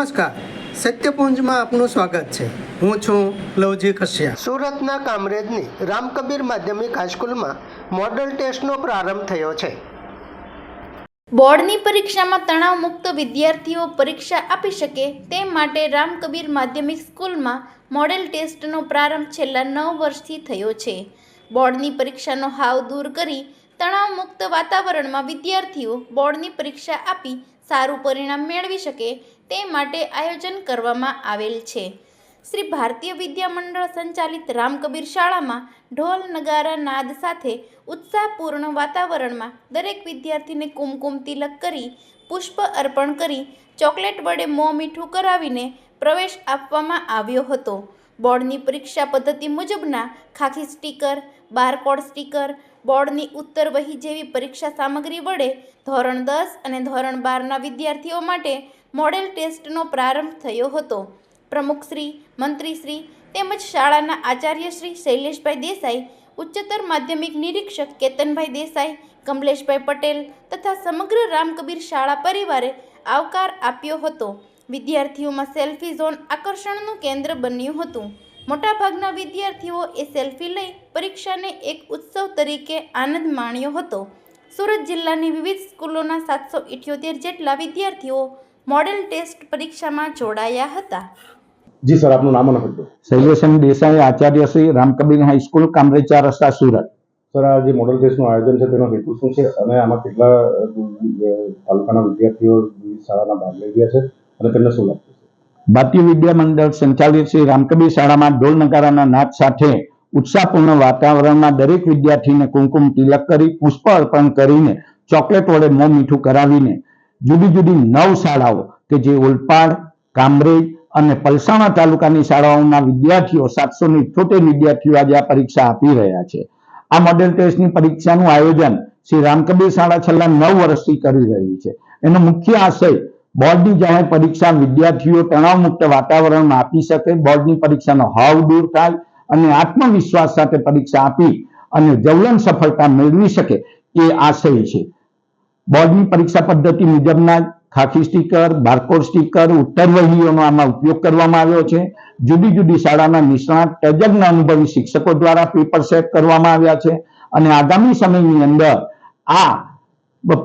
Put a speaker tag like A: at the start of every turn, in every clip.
A: નમસ્કાર, સત્યપુંજમાં આપનું સ્વાગત છે. હું છું લવજી કશ્યા. સુરતના કામરેજની રામકબીર માધ્યમિક હાઈસ્કૂલમાં મોડલ ટેસ્ટનો પ્રારંભ થયો છે.
B: બોર્ડની પરીક્ષામાં તણાવ મુક્ત વિદ્યાર્થીઓ પરીક્ષા આપી શકે તે માટે રામકબીર માધ્યમિક સ્કૂલમાં મોડેલ ટેસ્ટનો પ્રારંભ છેલ્લા 9 વર્ષથી થયો છે. બોર્ડની પરીક્ષાનો હાવ દૂર કરી તણાવ મુક્ત વાતાવરણમાં વિદ્યાર્થીઓ બોર્ડની પરીક્ષા આપી સારું પરિણામ મેળવી શકે તે માટે આયોજન કરવામાં આવેલ છે. શ્રી ભારતીય વિદ્યા મંડળ સંચાલિત રામકબીર શાળામાં ઢોલ નગારા નાદ સાથે ઉત્સાહપૂર્ણ વાતાવરણમાં દરેક વિદ્યાર્થીને કુમકુમ તિલક કરી, પુષ્પ અર્પણ કરી, ચોકલેટ વડે મોં મીઠું કરાવીને પ્રવેશ આપવામાં આવ્યો હતો. બોર્ડની પરીક્ષા પદ્ધતિ મુજબના ખાખી સ્ટીકર, બારકોડ સ્ટીકર, બોર્ડની ઉત્તર વહી જેવી પરીક્ષા સામગ્રી વડે ધોરણ 10 અને ધોરણ 12ના વિદ્યાર્થીઓ માટે મોડેલ ટેસ્ટનો પ્રારંભ થયો હતો. પ્રમુખશ્રી, મંત્રીશ્રી તેમજ શાળાના આચાર્યશ્રી શૈલેષભાઈ દેસાઈ, ઉચ્ચતર માધ્યમિક નિરીક્ષક કેતનભાઈ દેસાઈ, કમલેશભાઈ પટેલ તથા સમગ્ર રામકબીર શાળા પરિવારે આવકાર આપ્યો હતો. વિદ્યાર્થીઓમાં સેલ્ફી ઝોન આકર્ષણનું કેન્દ્ર બન્યું હતું. મોટાભાગના વિદ્યાર્થીઓ એ સેલ્ફી લઈ પરીક્ષાને એક ઉત્સવ તરીકે આનંદ માણ્યો હતો. સુરત જિલ્લાની વિવિધ સ્કૂલોના 778 જેટલા વિદ્યાર્થીઓ મોડેલ ટેસ્ટ પરીક્ષામાં જોડાયા હતા.
C: જી સર, આપનું નામ અને હોદ્દો.
D: શૈલેષ દેસાઈ, આચાર્ય શ્રી રામકબીર હાઈસ્કૂલ, કામરેજ 4 રસ્તા, સુરત.
C: સર, આ જે મોડલ ટેસ્ટનું આયોજન છે તેનો હેતુ શું છે અને આમાં કેટલા તાલુકાના વિદ્યાર્થીઓ શાળાના ભાગ લઈ રહ્યા છે અને તેમને શું લાગતું છે?
D: ભારતીય વિદ્યા મંડળ સંચાલિત શ્રી રામકબીર શાળામાં ઢોલ નગારાના નાદ સાથે ઉત્સાહપૂર્ણ વાતાવરણમાં દરેક વિદ્યાર્થીને કુમકુમ તિલક કરી, પુષ્પ અર્પણ કરીને, ચોકલેટ વડે મોં મીઠું કરાવીને જુદી જુદી 9 શાળાઓ કે જે ઓલપાડ, કામરેજ અને પલસાણા તાલુકાની શાળાઓના વિદ્યાર્થીઓ 778 વિદ્યાર્થીઓ આજે આ પરીક્ષા આપી રહ્યા છે. આ મોડેલ ટેસ્ટની પરીક્ષાનું આયોજન શ્રી રામકબીર શાળા છેલ્લા 9 વર્ષથી કરી રહી છે. એનો મુખ્ય આશય બોર્ડની જાહેર પરીક્ષા વિદ્યાર્થીઓ તણાવમુક્ત વાતાવરણમાં આપી શકે, બોર્ડની પરીક્ષાનો હાવ દૂર થાય અને આત્મવિશ્વાસ સાથે પરીક્ષા આપી અને જ્વલંત સફળતા મેળવી શકે એ આશય છે. બોર્ડની પરીક્ષા પદ્ધતિ મુજબના ખાખી સ્ટીકર, બારકોડ સ્ટીકર, ઉત્તર વહીઓનો આમાં ઉપયોગ કરવામાં આવ્યો છે. જુદી જુદી શાળાના નિષ્ણાત તજજ્ઞ અનુભવી શિક્ષકો દ્વારા પેપર સેટ કરવામાં આવ્યા છે અને આગામી સમયની અંદર આ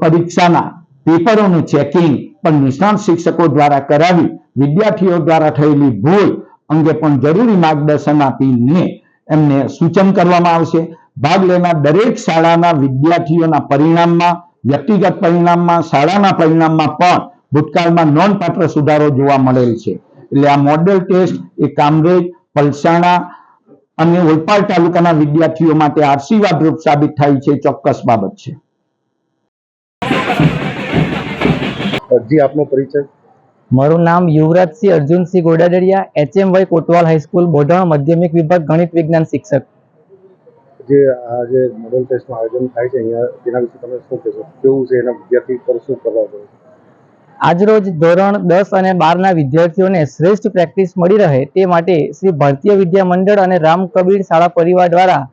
D: પરીક્ષાના પેપરોનું ચેકિંગ પણ નિષ્ણાત શિક્ષકો દ્વારા કરાવી વિદ્યાર્થીઓ દ્વારા થયેલી ભૂલ અંગે પણ જરૂરી માર્ગદર્શન આપીને એમને સૂચન કરવામાં આવશે. ભાગ લેનાર દરેક શાળાના વિદ્યાર્થીઓના પરિણામમાં, વ્યક્તિગત પરિણામમાં, શાળાના પરિણામમાં પણ ભૂતકાળમાં નોંધપાત્ર સુધારો જોવા મળેલ છે. એટલે આ મોડેલ ટેસ્ટ એ કામરેજ, પલસાણા અને ઓલપાડ તાલુકાના વિદ્યાર્થીઓ માટે આશીર્વાદરૂપ સાબિત થાય છે, ચોક્કસ બાબત છે.
C: જી, આપનો પરિચય.
E: મારું નામ યુવરાજસિંહ અર્જુનસિંહ ગોડાદરિયા, HMY કોટવાલ હાઈસ્કૂલ, બોઢાણ માધ્યમિક વિભાગ, ગણિત વિજ્ઞાન શિક્ષક.
C: જે આ જે મોડલ ટેસ્ટનું આયોજન થાય છે અહીંયા, તેના વિશે તમે શું કહેશો? કેવું છે એના વિદ્યાર્થી પર શું કરવા પડે?
E: આજરોજ ધોરણ 10 અને 12ના વિદ્યાર્થીઓને શ્રેષ્ઠ પ્રેક્ટિસ મળી રહે તે માટે શ્રી ભારતીય વિદ્યા મંડળ અને રામકબીર શાળા પરિવાર દ્વારા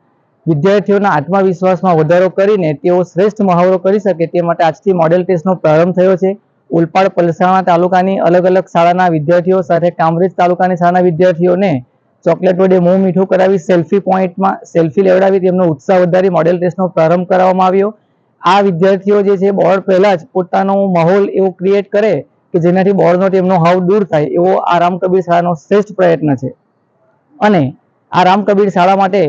E: વિદ્યાર્થીઓના આત્મવિશ્વાસમાં વધારો કરીને તેઓ શ્રેષ્ઠ મહાવરો કરી શકે તે માટે આજથી મોડેલ ટેસ્ટનો પ્રારંભ થયો છે. ઓલપાડ, પલસાણા તાલુકાની અલગ અલગ શાળાના વિદ્યાર્થીઓ સાથે કામરેજ તાલુકાની શાળાના વિદ્યાર્થીઓને ચોકલેટ વડે મોં મીઠું કરાવી સેલ્ફી પોઈન્ટમાં સેલ્ફી લેવડાવી તેમનો ઉત્સાહ વધારી મોડેલ ટેસ્ટનો પ્રારંભ કરવામાં આવ્યો. આ વિદ્યાર્થીઓ જે છે બોર્ડ પહેલા જ પોતાનો માહોલ એવો ક્રિએટ કરે કે જેનાથી બોર્ડનો તેમનો હાવ દૂર થાય એવો આ રામકબીર શાળાનો શ્રેષ્ઠ પ્રયત્ન છે. અને આ રામકબીર શાળા માટે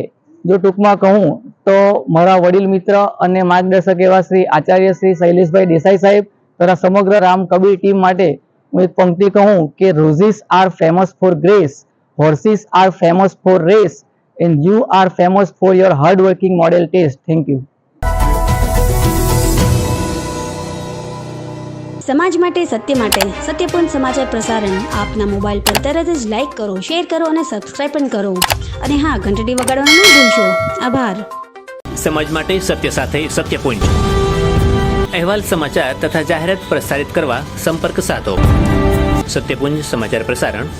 E: જો ટૂંકમાં કહું તો મારા વડીલ મિત્ર અને માર્ગદર્શક એવા શ્રી આચાર્ય શ્રી શૈલેષભાઈ દેસાઈ સાહેબ તથા સમગ્ર રામકબીર ટીમ માટે હું એક પંક્તિ કહું કે roses are famous for grace, horses are famous for race and you are famous for your hard working model test. Thank you.
F: સમાજ માટે, સત્ય માટે, સત્યપૂર્ણ સમાચાર પ્રસારણ આપના મોબાઈલ પર તરત જ લાઈક કરો, શેર કરો અને સબસ્ક્રાઈબ પણ કરો. અને હા, ઘંટડી વગાડવાનું ન ભૂલશો. આભાર.
G: સમાજ માટે સત્ય સાથે સત્યપૂર્ણ અહેવાલ, સમાચાર તથા જાહેરાત પ્રસારિત કરવા સંપર્ક સાધો. સત્યપુંજ સમાચાર પ્રસારણ,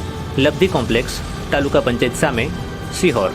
G: લબ્ધિ કોમ્પ્લેક્સ, તાલુકા પંચાયત સામે, સિહોર.